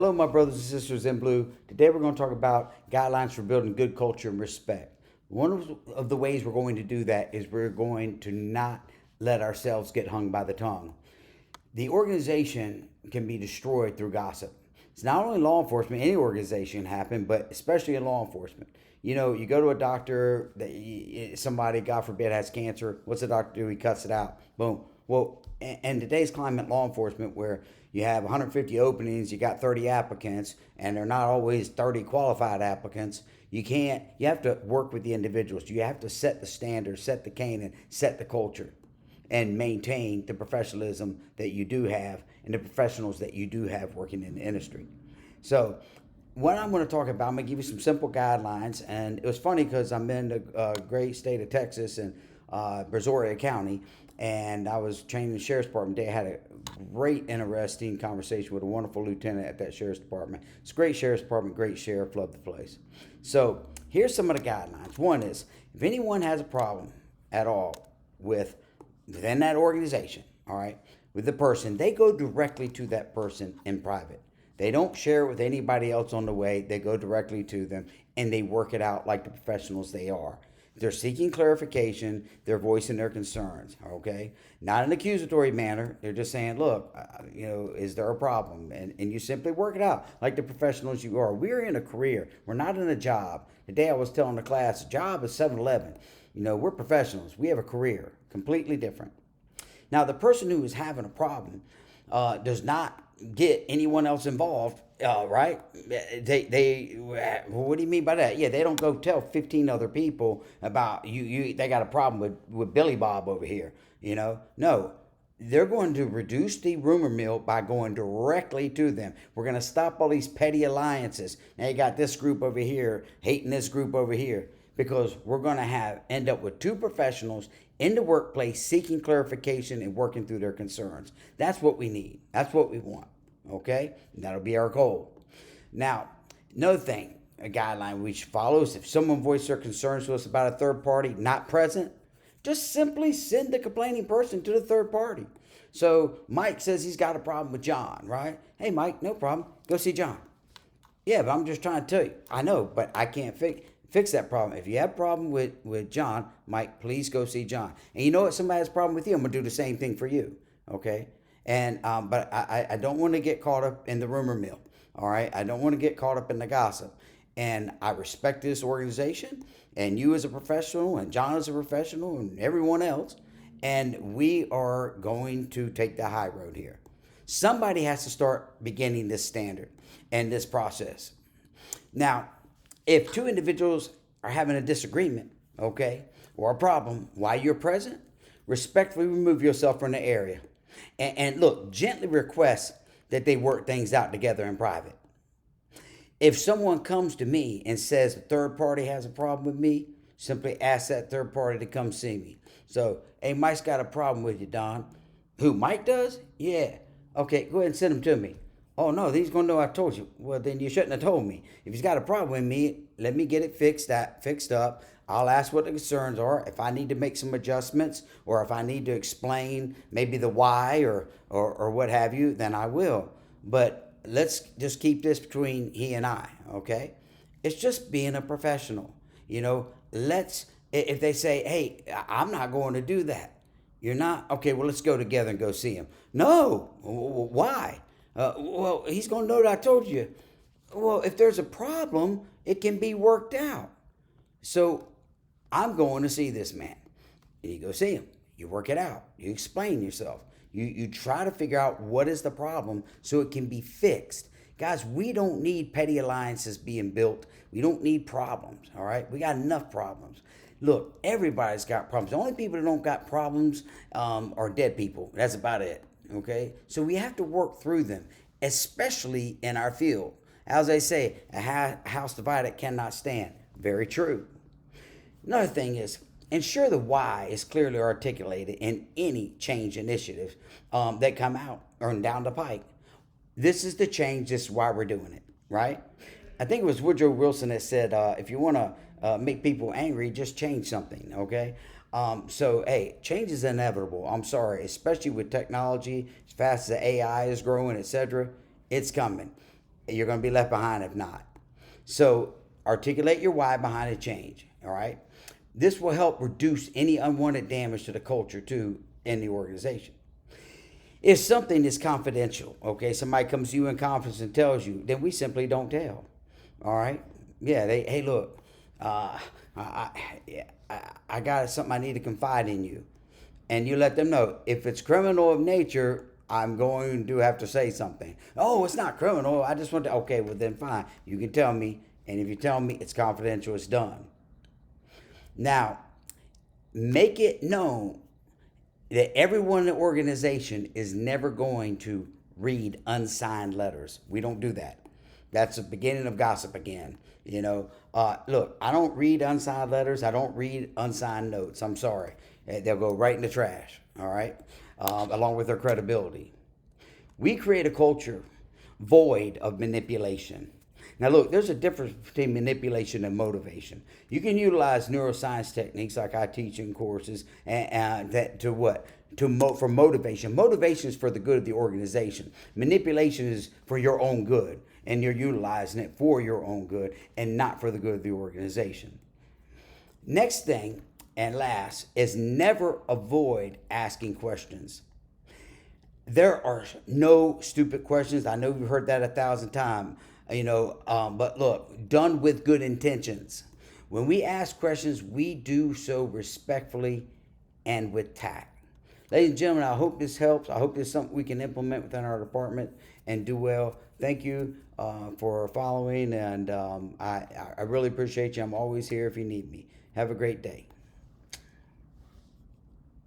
Hello, my brothers and sisters in blue. Today we're going to talk about guidelines for building good culture and respect. One of the ways we're going to do that is we're going to not let ourselves get hung by the tongue. The organization can be destroyed through gossip. It's not only law enforcement, any organization can happen, but especially in law enforcement. You know, you go to a doctor, somebody, God forbid, has cancer. What's the doctor do? He cuts it out. Boom. Well, in today's climate, law enforcement, where you have 150 openings, you got 30 applicants, and they're not always 30 qualified applicants. You have to work with the individuals. You have to set the standards, set the canon, set the culture, and maintain the professionalism that you do have and the professionals that you do have working in the industry. So, what I'm going to talk about, I'm going to give you some simple guidelines. And it was funny because I'm in the great state of Texas and Brazoria County, and I was training the sheriff's department. They had a great, interesting conversation with a wonderful lieutenant at that sheriff's department. It's a great sheriff's department, great sheriff, love the place. So, here's some of the guidelines. One is if anyone has a problem at all with within that organization, all right, with the person, they go directly to that person in private. They don't share it with anybody else on the way. They go directly to them and they work it out like the professionals they are. They're seeking clarification. They're voicing their concerns, okay? Not in an accusatory manner. They're just saying, look, is there a problem? And you simply work it out like the professionals you are. We're in a career. We're not in a job. Today I was telling the class, a job is 7-Eleven. We're professionals. We have a career, completely different. Now, the person who is having a problem does not get anyone else involved, right? What do you mean by that? Yeah, they don't go tell 15 other people about you. They got a problem with Billy Bob over here. No, they're going to reduce the rumor mill by going directly to them. We're going to stop all these petty alliances. Now you got this group over here hating this group over here, because we're going to end up with two professionals in the workplace seeking clarification and working through their concerns. That's what we need. That's what we want. Okay? And that'll be our goal. Now, another thing, a guideline we should follow is if someone voices their concerns to us about a third party not present, just simply send the complaining person to the third party. So Mike says he's got a problem with John, right? Hey, Mike, no problem. Go see John. Yeah, but I'm just trying to tell you. I know, but I can't fix that problem. If you have a problem with John, Mike, please go see John. And you know what? Somebody has a problem with you, I'm going to do the same thing for you. Okay? And but I don't want to get caught up in the rumor mill. All right? I don't want to get caught up in the gossip. And I respect this organization and you as a professional and John as a professional and everyone else. And we are going to take the high road here. Somebody has to start beginning this standard and this process. Now, if two individuals are having a disagreement, okay, or a problem while you're present, respectfully remove yourself from the area. And look, gently request that they work things out together in private. If someone comes to me and says a third party has a problem with me, simply ask that third party to come see me. So, hey, Mike's got a problem with you, Don. Who, Mike does? Yeah. Okay, go ahead and send him to me. Oh, no, he's going to know I told you. Well, then you shouldn't have told me. If he's got a problem with me, let me get it fixed up. I'll ask what the concerns are. If I need to make some adjustments or if I need to explain maybe the why or what have you, then I will. But let's just keep this between he and I, okay? It's just being a professional. If they say, hey, I'm not going to do that. You're not? Okay, well, let's go together and go see him. No. Why? Well, he's going to know that I told you. Well, if there's a problem, it can be worked out. So I'm going to see this man. And you go see him. You work it out. You explain yourself. You try to figure out what is the problem so it can be fixed. Guys, we don't need petty alliances being built. We don't need problems, all right? We got enough problems. Look, everybody's got problems. The only people that don't got problems are dead people. That's about it, okay? So we have to work through them, especially in our field. As they say, a house divided cannot stand. Very true. Another thing is, ensure the why is clearly articulated in any change initiatives that come out or down the pike. This is the change. This is why we're doing it, right? I think it was Woodrow Wilson that said, if you want to make people angry, just change something, okay? So, hey, change is inevitable. I'm sorry, especially with technology, as fast as the AI is growing, etc. It's coming. you're going to be left behind if not. So articulate your why behind a change. All right. This will help reduce any unwanted damage to the culture too in the organization. If something is confidential, okay, somebody comes to you in confidence and tells you, then we simply don't tell. All right. Yeah. Hey, look, I, I got something I need to confide in you. And you let them know if it's criminal of nature, I'm going to have to say something. Oh, it's not criminal. I just want to. Okay, well then fine. You can tell me, and if you tell me it's confidential, it's done. Now, make it known that everyone in the organization is never going to read unsigned letters. We don't do that. That's the beginning of gossip again. Look, I don't read unsigned letters. I don't read unsigned notes. I'm sorry. They'll go right in the trash, all right, along with their credibility. We create a culture void of manipulation. Now, look, there's a difference between manipulation and motivation. You can utilize neuroscience techniques like I teach in courses, and that to what? For motivation. Motivation is for the good of the organization. Manipulation is for your own good, and you're utilizing it for your own good and not for the good of the organization. Next thing and last is never avoid asking questions. There are no stupid questions. I know you've heard that 1,000 times, but look, done with good intentions. When we ask questions, we do so respectfully and with tact. Ladies and gentlemen, I hope this helps. I hope this is something we can implement within our department and do well. Thank you for following, and I really appreciate you. I'm always here if you need me. Have a great day.